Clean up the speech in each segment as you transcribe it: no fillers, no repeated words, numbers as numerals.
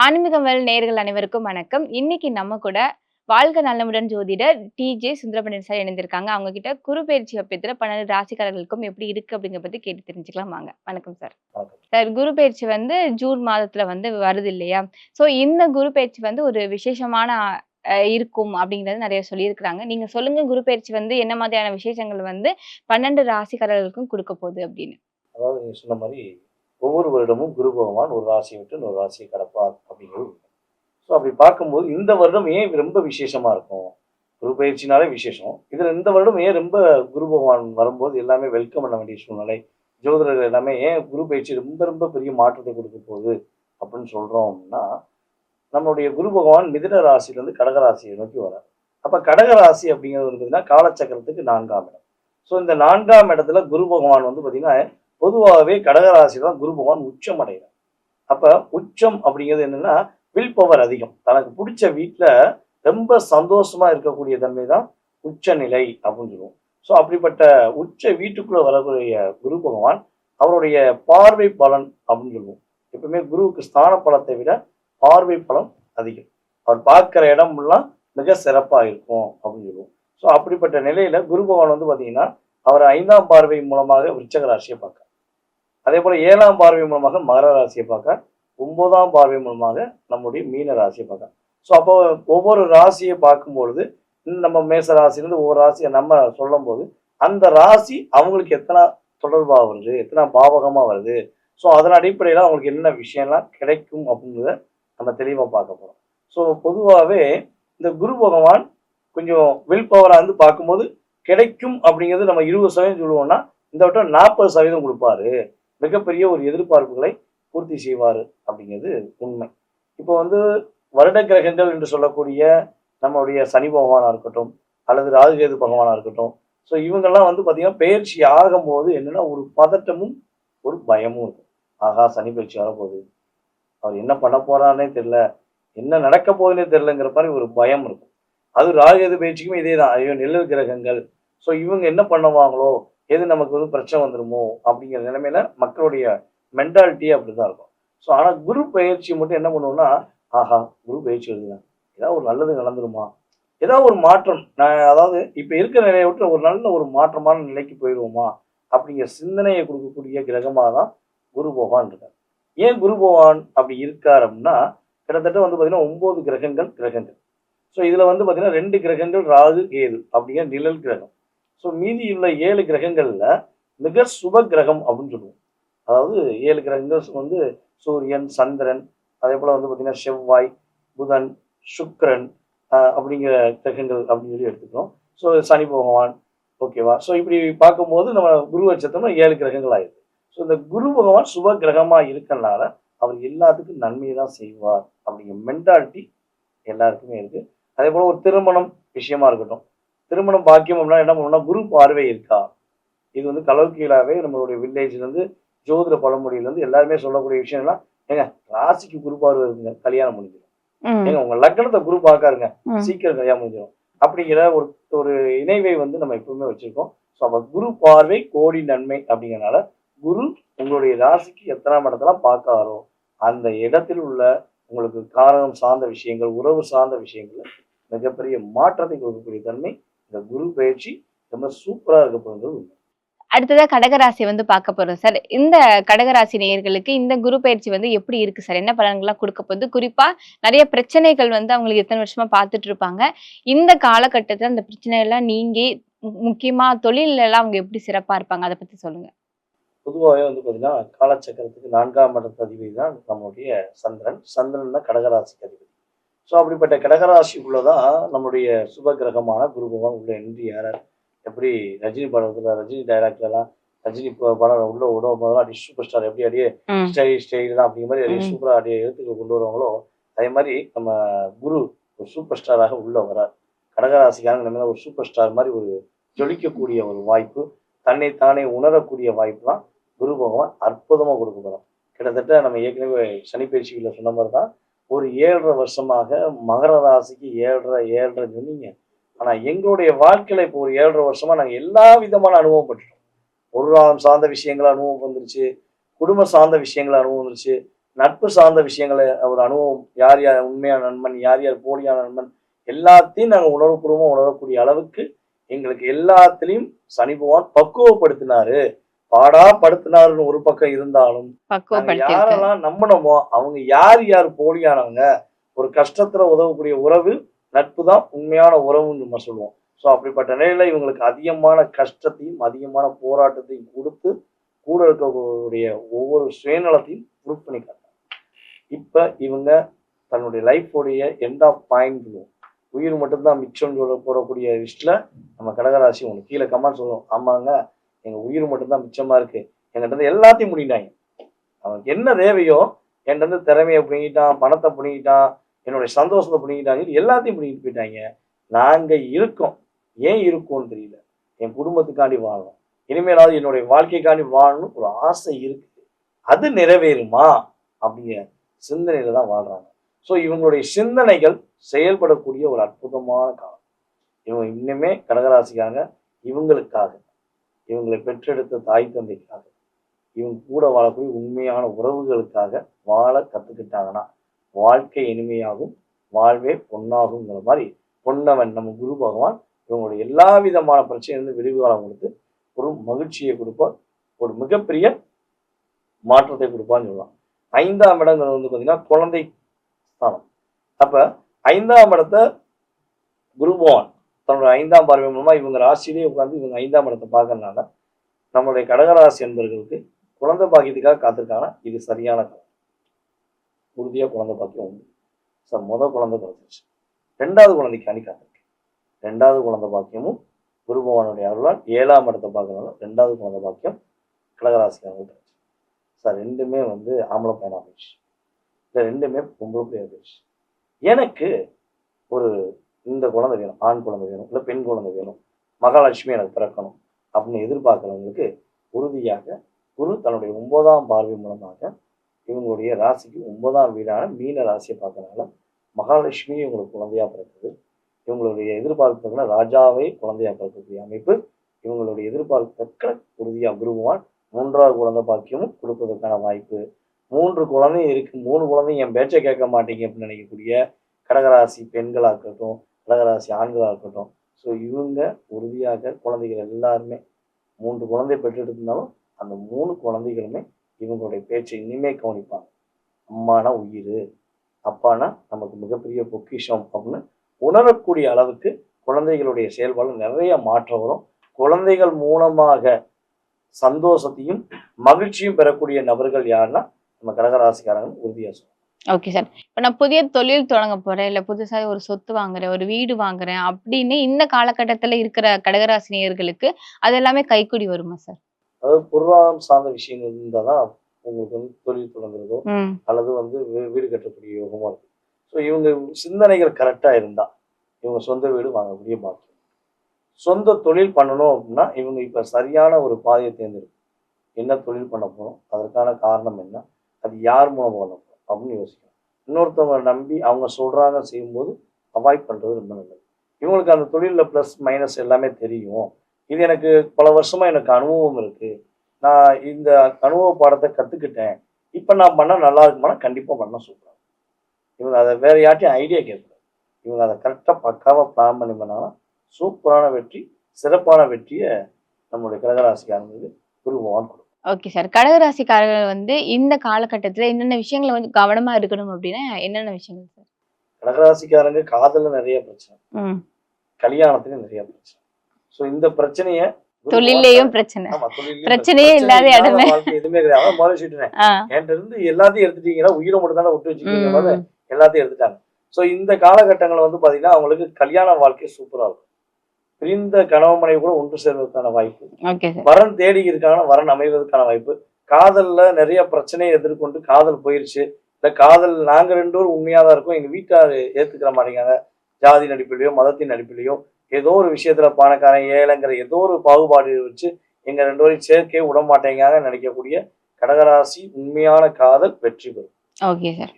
ஆன்மீகங்கள் நேயர்கள் அனைவருக்கும் வணக்கம். இன்னைக்கு நம்ம கூட வாழ்க நலமுடன் ஜோதிடர் டி.ஜே. சுந்தரபாண்டியன் சார் இணைந்திருக்காங்க. அவங்க கிட்ட குரு பெயர்ச்சி அப்பத்துல 12 ராசிக்காரர்களுக்கும் எப்படி இருக்கு அப்படிங்கிறத பத்தி கேட்டு தெரிஞ்சுக்கலாம் வாங்க. வணக்கம் சார். வணக்கம். சார் குரு பெயர்ச்சி ஜூன் மாதத்துல வருது இல்லையா? ஸோ இந்த குரு பெயர்ச்சி ஒரு விசேஷமான இருக்கும் அப்படிங்கிறது நெறைய சொல்லியிருக்கிறாங்க. நீங்க சொல்லுங்க குரு பெயர்ச்சி என்ன மாதிரியான விசேஷங்கள் 12 ராசிக்காரர்களுக்கும் குடுக்க போகுது அப்படின்னு. அதாவது நீங்க சொன்ன மாரி, ஒவ்வொரு வருடமும் குரு பகவான் ஒரு ராசியை விட்டு இன்னொரு ராசியை கடப்பார் அப்படிங்கிறது உண்மை. ஸோ அப்படி பார்க்கும்போது இந்த வருடம் ஏன் ரொம்ப விசேஷமா இருக்கும்? குரு பயிற்சினாலே விசேஷம். இதுல இந்த வருடம் ஏன் ரொம்ப குரு பகவான் வரும்போது எல்லாமே வெல்கம் பண்ண வேண்டிய சூழ்நிலை. ஜோதிடர்கள் எல்லாமே ஏன் குரு பயிற்சி ரொம்ப ரொம்ப பெரிய மாற்றத்தை கொடுக்க போகுது அப்படின்னு சொல்றோம் அப்படின்னா, நம்மளுடைய குரு பகவான் மிதுன ராசியிலிருந்து கடக ராசியை நோக்கி வரார். அப்ப கடக ராசி அப்படிங்கிறது பார்த்தீங்கன்னா காலச்சக்கரத்துக்கு 4ஆம் இடம். ஸோ இந்த 4ஆம் இடத்துல குரு பகவான் பார்த்தீங்கன்னா பொதுவாகவே கடகராசியில தான் குரு பகவான் உச்சம் அடைகிறார். அப்ப உச்சம் அப்படிங்கிறது என்னன்னா வில் பவர் அதிகம். தனக்கு பிடிச்ச வீட்டுல ரொம்ப சந்தோஷமா இருக்கக்கூடிய தன்மை தான் உச்ச நிலை அப்படின்னு சொல்லுவோம். ஸோ அப்படிப்பட்ட உச்ச வீட்டுக்குள்ள வரக்கூடிய குரு பகவான் அவருடைய பார்வை பலன் அப்படின்னு சொல்லுவோம். எப்பவுமே குருவுக்கு ஸ்தான பலத்தை விட பார்வை பலன் அதிகம். அவர் பார்க்கிற இடம் எல்லாம் மிக சிறப்பா இருக்கும் அப்படின்னு சொல்லுவோம். ஸோ அப்படிப்பட்ட நிலையில குரு பகவான் பாத்தீங்கன்னா அவர் 5ஆம் பார்வை மூலமாக விருச்சக ராசியை பார்க்க, அதே போல 7ஆம் பார்வை மூலமாக மகர ராசியை பார்க்க, 9ஆம் பார்வை மூலமாக நம்முடைய மீன ராசியை பார்க்க. ஸோ அப்போ ஒவ்வொரு ராசியை பார்க்கும்பொழுது நம்ம மேச ராசியிலிருந்து ஒவ்வொரு ராசியை நம்ம சொல்லும் போது அந்த ராசி அவங்களுக்கு எத்தனை தொடர்பா வருது, எத்தனை பாவகமா வருது, ஸோ அதன் அடிப்படையில அவங்களுக்கு என்ன விஷயம்லாம் கிடைக்கும் அப்படிங்கிறத நம்ம தெளிவா பார்க்க போறோம். ஸோ பொதுவாகவே இந்த குரு பகவான் கொஞ்சம் வில் பவரா பார்க்கும்போது கிடைக்கும் அப்படிங்கிறது நம்ம 20% சொல்லுவோம்னா இந்த வட்டம் 40% கொடுப்பாரு. மிகப்பெரிய ஒரு எதிர்பார்ப்புகளை பூர்த்தி செய்வார் அப்படிங்கிறது உண்மை. இப்போ வருட கிரகங்கள் என்று சொல்லக்கூடிய நம்மளுடைய சனி பகவானா இருக்கட்டும் அல்லது ராகுகேது பகவானா இருக்கட்டும், ஸோ இவங்கெல்லாம் பார்த்தீங்கன்னா பயிற்சி ஆகும்போது என்னன்னா ஒரு பதட்டமும் ஒரு பயமும் இருக்கும். ஆகா, சனி பயிற்சி வரப்போகுது, அவர் என்ன பண்ண போறான்னே தெரியல, என்ன நடக்க போகுதுன்னே தெரியலங்கிற மாதிரி ஒரு பயம் இருக்கும். அது ராகுகேது பயிற்சிக்கும் இதே தான். ஐயோ நிழல் கிரகங்கள், ஸோ இவங்க என்ன பண்ணுவாங்களோ, எது நமக்கு பிரச்சனை வந்துருமோ அப்படிங்கிற நிலைமையில மக்களுடைய மென்டாலிட்டியே அப்படிதான் இருக்கும். ஸோ ஆனால் குரு பயிற்சி மட்டும் என்ன பண்ணுவோம்னா, ஆஹா குரு பயிற்சி வருதுங்க, ஏதாவது ஒரு நல்லது நடந்துருமா, ஏதாவது ஒரு மாற்றம், நான் அதாவது இப்ப இருக்கிற நிலையை விட்டு ஒரு நல்ல ஒரு மாற்றமான நிலைக்கு போயிடுவோமா அப்படிங்கிற சிந்தனையை கொடுக்கக்கூடிய கிரகமாக தான் குரு பகவான் இருக்கார். ஏன் குரு பகவான் அப்படி இருக்கார் அப்படின்னா, கிட்டத்தட்ட பார்த்தீங்கன்னா 9 கிரகங்கள். ஸோ இதுல பார்த்தீங்கன்னா 2 கிரகங்கள் ராகு கேது அப்படிங்கிற நிழல் கிரகம். ஸோ மீதி உள்ள 7 கிரகங்கள்ல மிக சுப கிரகம் அப்படின்னு சொல்லுவோம். அதாவது 7 கிரகங்கள் சூரியன், சந்திரன், அதே போல பார்த்தீங்கன்னா செவ்வாய், புதன், சுக்கிரன் அப்படிங்கிற கிரகங்கள் அப்படின்னு சொல்லி எடுத்துக்கிறோம். ஸோ சனி பகவான், ஓகேவா. ஸோ இப்படி பார்க்கும்போது நம்ம குரு வச்சத்தோம்னா 7 கிரகங்கள் ஆயிடுது. ஸோ இந்த குரு பகவான் சுப கிரகமா இருக்கனால அவர் எல்லாத்துக்கும் நன்மையை தான் செய்வார் அப்படிங்கிற மென்டாலிட்டி எல்லாருக்குமே இருக்கு. அதே போல ஒரு திருமணம் விஷயமா இருக்கட்டும், திருமணம் பாக்கியம் அப்படின்னா என்ன பண்ணணும்னா குரு பார்வை இருக்கா, இது கலோக்கியலாவே நம்மளுடைய வில்லேஜ்ல ஜோதிட பழமொழியில எல்லாருமே சொல்லக்கூடிய விஷயம்லாம், ஏங்க ராசிக்கு குரு பார்வை இருக்குங்க, கல்யாணம் முடிஞ்சிடும், ஏங்க உங்க லக்னத்தை குரு பார்க்காருங்க, சீக்கிரம் கல்யாணம் முடிஞ்சிடும் அப்படிங்கிற ஒரு ஒரு இணைவை நம்ம எப்பவுமே வச்சிருக்கோம். ஸோ அப்ப குரு பார்வை கோடி நன்மை அப்படிங்கிறனால குரு உங்களுடைய ராசிக்கு எத்தனாம் இடத்தெல்லாம் பார்க்காரோ அந்த இடத்தில் உள்ள உங்களுக்கு காரணம் சார்ந்த விஷயங்கள், உறவு சார்ந்த விஷயங்கள் மிகப்பெரிய மாற்றத்தை கொடுக்கக்கூடிய தன்மை இந்த குரு பயிற்சி ரொம்ப சூப்பரா இருக்க போகிறது. அடுத்ததா கடகராசி பார்க்க போறோம் சார். இந்த கடகராசி நேயர்களுக்கு இந்த குரு பயிற்சி எப்படி இருக்கு சார்? என்ன பலன்கள்லாம் கொடுக்க போகுது? குறிப்பா நிறைய பிரச்சனைகள் அவங்களுக்கு எத்தனை வருஷமா பார்த்துட்டு இருப்பாங்க. இந்த காலகட்டத்துல அந்த பிரச்சனை எல்லாம் நீங்கி முக்கியமா தொழில்ல எல்லாம் அவங்க எப்படி சிறப்பா இருப்பாங்க? அதை பத்தி சொல்லுங்க. பொதுவாகவே பார்த்தீங்கன்னா காலச்சக்கரத்துக்கு 4ஆம் இடத்து அதிபதி தான் நம்மளுடைய சந்திரன். சந்திரன் தான் கடகராசிக்கு அதிபதி. ஸோ அப்படிப்பட்ட கடகராசிக்குள்ளதான் நம்மளுடைய சுப கிரகமான குரு பகவான் உள்ள என்ட்ரி யாரார். எப்படி ரஜினி படத்துல ரஜினி டைலாக்லாம் ரஜினி படம் உள்ள விடும் போதெல்லாம் அடி சூப்பர் ஸ்டார் எப்படி அடியே ஸ்டைல் தான் அப்படிங்கிற மாதிரி அடியே சூப்பரா அடியே எழுத்துக்கு கொண்டு வருவாங்களோ, அதே மாதிரி நம்ம குரு ஒரு சூப்பர் ஸ்டாராக உள்ள வரார். கடகராசிக்காரங்க நம்ம ஒரு சூப்பர் ஸ்டார் மாதிரி ஒரு ஜொலிக்கக்கூடிய ஒரு வாய்ப்பு, தன்னை தானே உணரக்கூடிய வாய்ப்புலாம் குரு பகவான் அற்புதமா கொடுக்க போறோம். கிட்டத்தட்ட நம்ம ஏற்கனவே சனி பயிற்சியில சொன்ன மாதிரி தான் ஒரு 7.5 வருஷமாக மகர ராசிக்கு 7.5 சொன்னீங்க. ஆனா எங்களுடைய வாழ்க்கையில இப்போ ஒரு 7.5 வருஷமா நாங்க எல்லா விதமான அனுபவம் பட்டுட்டோம். பொருளாதாரம் சார்ந்த விஷயங்கள் அனுபவம் வந்துருச்சு, குடும்ப சார்ந்த விஷயங்கள் அனுபவம் வந்துருச்சு, நட்பு சார்ந்த விஷயங்களை ஒரு அனுபவம், யார் யார் உண்மையான நண்பன், யார் யார் போலியான நண்பன், எல்லாத்தையும் நாங்கள் உணர்வுபூர்வமா உணரக்கூடிய அளவுக்கு எங்களுக்கு எல்லாத்துலேயும் சனி பகவான் பக்குவப்படுத்தினாரு. படுத்தினாருன்னு ஒரு பக்கம் இருந்தாலும், நாங்க யாரெல்லாம் நம்பினோமோ அவங்க யார் யார் போலியானவங்க, ஒரு கஷ்டத்துல உதவக்கூடிய உறவு நட்பு தான் உண்மையான உறவுன்னு நம்ம சொல்லுவோம். ஸோ அப்படிப்பட்ட நிலையில இவங்களுக்கு அதிகமான கஷ்டத்தையும் அதிகமான போராட்டத்தையும் கொடுத்து கூட இருக்கக்கூடிய ஒவ்வொரு சுயநலத்தையும் ப்ரூவ் பண்ணி காட்டாங்க. இப்ப இவங்க தன்னுடைய லைஃபோடைய எண்ட் ஆஃப் பாயிண்ட், உயிர் மட்டும்தான் மிச்சம் போடக்கூடிய லிஸ்ட்ல நம்ம கடகராசி உங்களுக்கு கீழே கமெண்ட் சொல்லுவோம். ஆமாங்க, எங்க உயிர் மட்டும்தான் மிச்சமா இருக்கு, என்கிட்ட எல்லாத்தையும் முடினாங்க. அவனுக்கு என்ன தேவையோ என்கிட்ட இருந்து திறமையை பிடிங்கிட்டான், பணத்தை பிடிங்கிட்டான், என்னுடைய சந்தோஷத்தை பிடிங்கிட்டாங்க, எல்லாத்தையும் பிடிங்கிட்டு போயிட்டாங்க. நாங்க இருக்கோம், ஏன் இருக்கோம்னு தெரியல. என் குடும்பத்துக்காண்டி வாழணும், இனிமேலாவது என்னுடைய வாழ்க்கைக்காண்டி வாழணும் ஒரு ஆசை இருக்கு, அது நிறைவேறுமா அப்படிங்கிற சிந்தனையில தான் வாழ்றாங்க. ஸோ இவங்களுடைய சிந்தனைகள் செயல்படக்கூடிய ஒரு அற்புதமான காலம். இவங்க இன்னுமே கடகராசிக்காக இவங்களுக்காக, இவங்களை பெற்றெடுத்த தாய் தந்தைக்காக, இவங்க கூட வாழக்கூடிய உண்மையான உறவுகளுக்காக வாழ கத்துக்கிட்டாங்கன்னா வாழ்க்கை இனிமையாகும், வாழ்வே பொன்னாகுங்கிற மாதிரி பொன்னவன் நம்ம குரு பகவான் இவங்களுடைய எல்லா விதமான பிரச்சனையிலிருந்து விரிவுகாலம் கொடுத்து ஒரு மகிழ்ச்சியை கொடுப்பார், ஒரு மிகப்பெரிய மாற்றத்தை கொடுப்பான்னு சொல்லலாம். 5ஆம் இடங்கிறது வந்து பார்த்தீங்கன்னா குழந்தை ஸ்தானம். அப்ப 5ஆம் இடத்தை குரு பகவான் தன்னோட 5ஆம் பார்வை மூலமா இவங்க ராசியிலேயே உட்கார்ந்து இவங்க 5ஆம் இடத்தை பார்க்கறதுனால நம்மளுடைய கடகராசி என்பவர்களுக்கு குழந்தை பாக்கியத்துக்காக காத்திருக்காங்கன்னா இது சரியான காலம். உறுதியா குழந்தை பாக்கியம் உண்டு. சார் முதல் குழந்தை பிறந்துச்சு, 2வது குழந்தைக்காண்டி காத்திருக்கு. 2வது குழந்தை பாக்கியமும் குரு பகவானுடைய அருளால் 7ஆம் இடத்தை பார்க்கறதுனால 2வது குழந்தை பாக்கியம் கடகராசிக்காரங்க கிடைச்சு. சார் ரெண்டுமே வந்து ஆம்பளை பையனா போயிடுச்சு, இல்லை ரெண்டுமே பொம்பளை பிள்ளையா போயிடுச்சு. எனக்கு ஒரு இந்த குழந்தை வேணும், ஆண் குழந்தை வேணும், இல்லை பெண் குழந்தை வேணும், மகாலட்சுமி எனக்கு பிறக்கணும் அப்படின்னு எதிர்பார்க்கிறவங்களுக்கு உறுதியாக குரு தன்னுடைய 9ஆம் பார்வை மூலமாக இவங்களுடைய ராசிக்கு 9ஆம் வீடான மீன ராசியை பார்க்கறதுனால மகாலட்சுமி இவங்களுக்கு குழந்தையா பிறக்குது. இவங்களுடைய எதிர்பார்ப்புனா ராஜாவை குழந்தையா பிறக்கக்கூடிய அமைப்பு. இவங்களுடைய எதிர்பார்ப்பு உறுதியா குருவான் 3வது குழந்தை பாக்கியமும் கொடுப்பதற்கான வாய்ப்பு. 3 குழந்தையும் இருக்கு, 3 குழந்தையும் என் பேச்சை கேட்க மாட்டீங்க அப்படின்னு நினைக்கக்கூடிய கடகராசி பெண்களா இருக்கட்டும், கடகராசி ஆண்களா இருக்கட்டும், ஸோ இவங்க உறுதியாக குழந்தைகள் எல்லாருமே 3 குழந்தை பெற்றெடுத்திருந்தாலும் அந்த 3 குழந்தைகளுமே இவங்களுடைய பேச்சை இனிமே கவனிப்பாங்க. அம்மானா உயிர், அப்பானா நமக்கு மிகப்பெரிய பொக்கிஷம் அப்படின்னு உணரக்கூடிய அளவுக்கு குழந்தைகளுடைய செயல்பாடு நிறைய மாற்றம் வரும். குழந்தைகள் மூலமாக சந்தோஷத்தையும் மகிழ்ச்சியும் பெறக்கூடிய நபர்கள் யாருன்னா நம்ம கடகராசிக்காரங்க உறுதியா சொல்லுவோம். Okay sir. இப்ப நான் புதிய தொழில் தொடங்க போறேன், இல்ல புதுசா ஒரு சொத்து வாங்குறேன், ஒரு வீடு வாங்குறேன் அப்படின்னு இந்த காலகட்டத்துல இருக்கிற கடகராசி நேயர்களுக்கு அது எல்லாமே கைக்கூடி வருமா சார்? அதாவது பொருளாதாரம் சார்ந்த விஷயங்கள் இருந்தால் தான் உங்களுக்கு வந்து தொழில் தொடங்குறதோ அல்லது வந்து வீடு கட்டக்கூடிய யோகமா இருக்கு. ஸோ இவங்க சிந்தனைகள் கரெக்டா இருந்தா இவங்க சொந்த வீடு வாங்கக்கூடிய பாக்கியம். சொந்த தொழில் பண்ணணும் அப்படின்னா இவங்க இப்ப சரியான ஒரு பாதையை தேர்ந்தெடுக்கும். என்ன தொழில் பண்ண போறோம், அதற்கான காரணம் என்ன, அது யார் மூலம் பண்ண போறோம் அப்படின்னு யோசிக்கணும். இன்னொருத்தவங்களை நம்பி அவங்க சொல்றாங்க செய்யும்போது அவாய்ட் பண்றது ரொம்ப நல்லது. இவங்களுக்கு அந்த தொழிலில் ப்ளஸ் மைனஸ் எல்லாமே தெரியும். இது எனக்கு பல வருஷமா எனக்கு அனுபவம் இருக்கு, நான் இந்த அனுபவ பாடத்தை கத்துக்கிட்டேன், இப்ப நான் பண்ண நல்லா இருக்குமானா கண்டிப்பா பண்ண சூப்பரா. இவங்க அதை வேற யார்ட்டையும் ஐடியா கேட்கக்கூடாது. இவங்க அதை கரெக்டா பக்காவா பிளான் பண்ணி பண்ணாங்கன்னா சூப்பரான வெற்றி, சிறப்பான வெற்றியை நம்மளுடைய கடகராசிக்காரங்களுக்கு குரு பகவான் கொடுக்கும். Okay sir. கடகராசிக்காரர்கள் வந்து இந்த காலகட்டத்துல என்னென்ன விஷயங்களை வந்து கவனமா இருக்கணும் அப்படின்னா என்னென்ன விஷயங்கள் சார்? கடகராசிக்காரங்க காதல்ல நிறைய பிரச்சனை, கல்யாணத்துலயும் நிறைய பிரச்சனை. ஸோ இந்த பிரச்சனைய தொழிலையும் பிரச்சனை, பிரச்சனையே இல்லாத இடமே எதுவுமே கிடையாது. அதான் முதல்ல சொல்லிட்டேன், என்கிட்ட இருந்து எல்லாத்தையும் எடுத்துட்டீங்கன்னா உயிரை மட்டும் தானே விட்டு வச்சுக்கீங்க, எல்லாத்தையும் எடுத்துட்டாங்க. ஸோ இந்த காலகட்டங்கள் வந்து பாத்தீங்கன்னா அவங்களுக்கு கல்யாண வாழ்க்கை சூப்பரா இருக்கும். பிரிந்த கணவன் மனைவி கூட ஒன்று சேர்வதற்கான வாய்ப்பு, வரன் தேடி இருக்காங்கன்னா வரன் அமைவதற்கான வாய்ப்பு. காதல்ல நிறைய பிரச்சனையை எதிர்கொண்டு காதல் போயிருச்சு, இல்ல காதல் நாங்க 2 பேரும் உண்மையாதான் இருக்கோம், எங்க வீட்டார் ஏத்துக்கிற மாட்டேங்காங்க, ஜாதி நடிப்பிலையோ மதத்தின் நடிப்பிலையோ ஏதோ ஒரு விஷயத்துல பணக்காரன் ஏழைங்கிற ஏதோ ஒரு பாகுபாடு வச்சு எங்க 2 பேரையும் சேர்க்கே விட மாட்டேங்காங்க நினைக்கக்கூடிய கடகராசி உண்மையான காதல் வெற்றி பெறும்.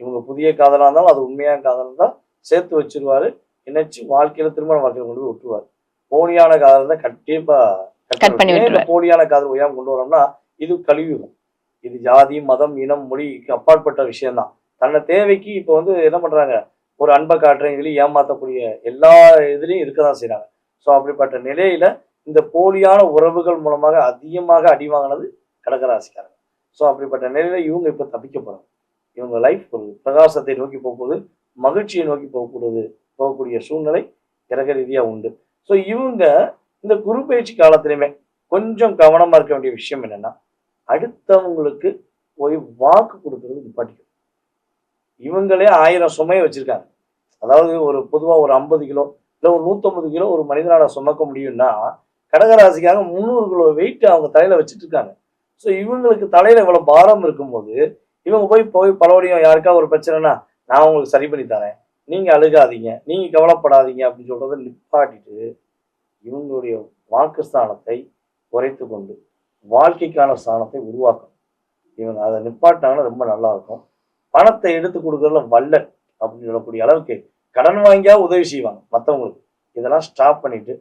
இவங்க புதிய காதலா இருந்தாலும் அது உண்மையான காதல் தான் சேர்த்து வச்சிருவாரு, நினைச்சு வாழ்க்கையில திருமண வாழ்க்கையில கொண்டு போய் விட்டுருவாரு. போலியான காதல் தான் கண்டிப்பா போலியான காதல் ஒய்யாம கொண்டு வரோம்னா இது கலியுகம். இது ஜாதி, மதம், இனம், மொழிக்கு அப்பாற்பட்ட விஷயம்தான். தன்னை தேவைக்கு இப்போ வந்து என்ன பண்றாங்க, ஒரு அன்பை காட்டுறேன்னு சொல்லி ஏமாத்தக்கூடிய எல்லா இதுலயும் இருக்கதான் செய்றாங்க. ஸோ அப்படிப்பட்ட நிலையில இந்த போலியான உறவுகள் மூலமாக அதிகமாக அடி வாங்கினது கடகராசிக்காரங்க. ஸோ அப்படிப்பட்ட நிலையில இவங்க இப்ப தப்பிக்க போறாங்க. இவங்க லைஃப் ஒரு பிரகாசத்தை நோக்கி போகும்போது, மகிழ்ச்சியை நோக்கி போகக்கூடிய சூழ்நிலை கிரக ரீதியா உண்டு. ஸோ இவங்க இந்த குரு பயிற்சி காலத்திலுமே கொஞ்சம் கவனமா இருக்க வேண்டிய விஷயம் என்னன்னா, அடுத்தவங்களுக்கு போய் வாக்கு கொடுக்கறது நிப்பாட்டிக்கணும். இவங்களே 1000 சுமைய வச்சிருக்காங்க. அதாவது ஒரு பொதுவா ஒரு 50 கிலோ, இல்ல ஒரு 150 கிலோ ஒரு மனிதனால சுமக்க முடியும்னா, கடகராசிக்காரங்க 300 கிலோ வெயிட் அவங்க தலையில வச்சுட்டு இருக்காங்க. ஸோ இவங்களுக்கு தலையில இவ்வளவு பாரம் இருக்கும்போது, இவங்க போய் போய் பலபடியும் யாருக்காவது ஒரு பிரச்சனைன்னா, நான் உங்களுக்கு சரி பண்ணி தரேன். நீங்க அழுகாதீங்க, நீங்க கவலைப்படாதீங்க அப்படின்னு சொல்றத நிப்பாட்டிட்டு, இவங்களுடைய வாக்கு ஸ்தானத்தை குறைத்துக் கொண்டு, வாழ்க்கைக்கான ஸ்தானத்தை உருவாக்கணும். இவங்க அத நிப்பாட்டினாங்கன்னா ரொம்ப நல்லா இருக்கும். பணத்தை எடுத்து குடுக்குறதுல வள்ளல் அப்படின்னு சொல்லக்கூடிய அளவுக்கு கடன் வாங்கியாவது உதவி செய்வாங்க மத்தவங்களுக்கு. இதெல்லாம் ஸ்டாப் பண்ணிட்டு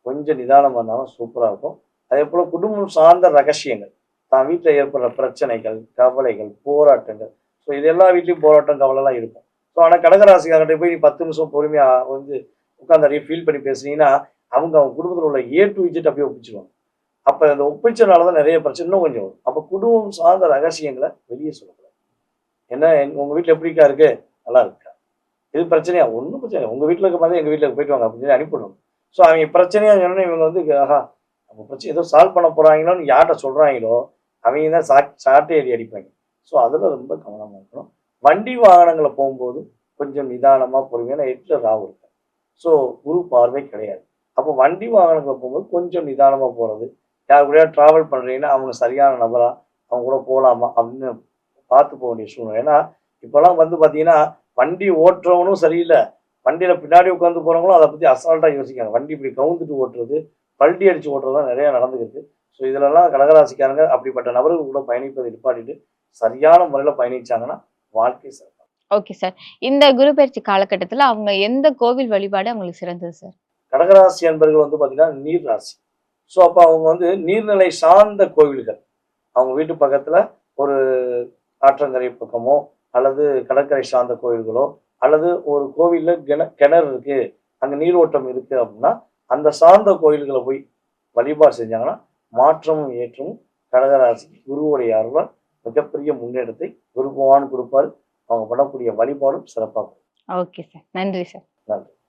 கொஞ்சம் நிதானமா இருந்தாலும் சூப்பரா இருக்கும். அதேபோல குடும்பம் சார்ந்த ரகசியங்கள், தான் வீட்ல ஏற்படுற பிரச்சனைகள், கவலைகள், போராட்டங்கள். ஸோ இது எல்லா வீட்லயும் போராட்டம், கவலைலாம் இருக்கும். ஸோ ஆனா கடகராசிக்காரர்கிட்ட போய் நீ 10 நிமிஷம் பொறுமையா வந்து உட்கார்ந்து அப்படியே ஃபீல் பண்ணி பேசுனீங்கன்னா, அவங்க குடும்பத்துல உள்ள ஏ டூ இஜட் அப்படியே ஒப்பிச்சுருவாங்க. அப்ப அந்த ஒப்பிச்சனால தான் நிறைய பிரச்சனை இன்னும் கொஞ்சம் வரும். அப்ப குடும்பம் சார்ந்த ரகசியங்கள வெளிய சொல்லக்கூடாது. என்ன உங்க வீட்ல எப்படிக்கா இருக்கு? நல்லா இருக்கா? இது பிரச்சனையா? ஒண்ணும் பிரச்சனை இல்ல. உங்க வீட்ல இருக்க மாதிரி எங்க வீட்ல போயிட்டு வாங்க அப்படின்னு சொல்லி அனுப்பிவிடணும். ஸோ அவங்க பிரச்சனையா சொன்னோனே இவங்க வந்து ஆஹா! நம்ம பிரச்சனை ஏதோ சால்வ் பண்ண போறாங்களோன்னு யார்ட்ட சொல்றாங்களோ, அவங்க தான் சாட்டை அடி அடிப்பாங்க. ஸோ அதுல ரொம்ப கவனமா இருக்கணும். வண்டி வாகனங்கள்ல போகும்போது கொஞ்சம் நிதானமா, பொறுமையா. ஏன்னா 8ல ராகு இருக்கு. ஸோ குரு பார்வை கிடையாது. அப்போ வண்டி வாகனங்கள்ல போகும்போது கொஞ்சம் நிதானமா போறது. யார் கூடயாவது டிராவல் பண்றீங்கன்னா, அவங்க சரியான நபரா? அவங்க கூட போலாமா? அப்படின்னு பார்த்து போக வேண்டிய சூழ்நிலை. ஏன்னா, இப்பலாம் வந்து பார்த்தீங்கன்னா, வண்டி ஓட்டுறவனும் சரியில்ல. வண்டியில பின்னாடி உட்கார்ந்து போறவங்களும் அத பத்தி அசால்ட்டா யோசிக்கிறாங்க. வண்டி இப்படி கவுந்துட்டு ஓட்டுறது, பல்டி அடிச்சு ஓட்டுறதுலாம் நெறைய நடந்துருக்கு. ஸோ இதுலலாம் கடகராசிக்காரங்க அப்படிப்பட்ட நபர்கள் கூட பயணிப்பதை நிப்பாட்டிட்டு, சரியான முறையில பயணிச்சாங்கன்னா, வாழ்க்கை சிறப்பா ஓகே சார். இந்த குரு பயிற்சி காலகட்டத்துல அவங்க எந்த கோவில் வழிபாடு அவங்களுக்கு சிறந்தது சார்? கடகராசி அன்பர்கள் வந்து பார்த்தீங்கன்னா, நீர் ராசி. ஸோ அப்ப அவங்க வந்து நீர்நிலை சார்ந்த கோவில்கள். அவங்க வீட்டு பக்கத்துல ஒரு ஆற்றங்கரை பக்கமோ, அல்லது கடற்கரை சார்ந்த கோயில்களோ, அல்லது ஒரு கோவில்ல கிணறு இருக்கு, அங்க நீரோட்டம் இருக்கு அப்படின்னா, அந்த சார்ந்த கோயில்கள போய் வழிபாடு செஞ்சாங்கன்னா, மாற்றமும் ஏற்றமும் கடகராசிக்கு குருவுடைய அருளால் மிகப்பெரிய முன்னேற்றத்தை குரு பகவான் குடுப்பாரு. அவங்க பண்ணக்கூடிய வழிபாடும் சிறப்பா இருக்கும். Okay sir. நன்றி சார். நன்றி.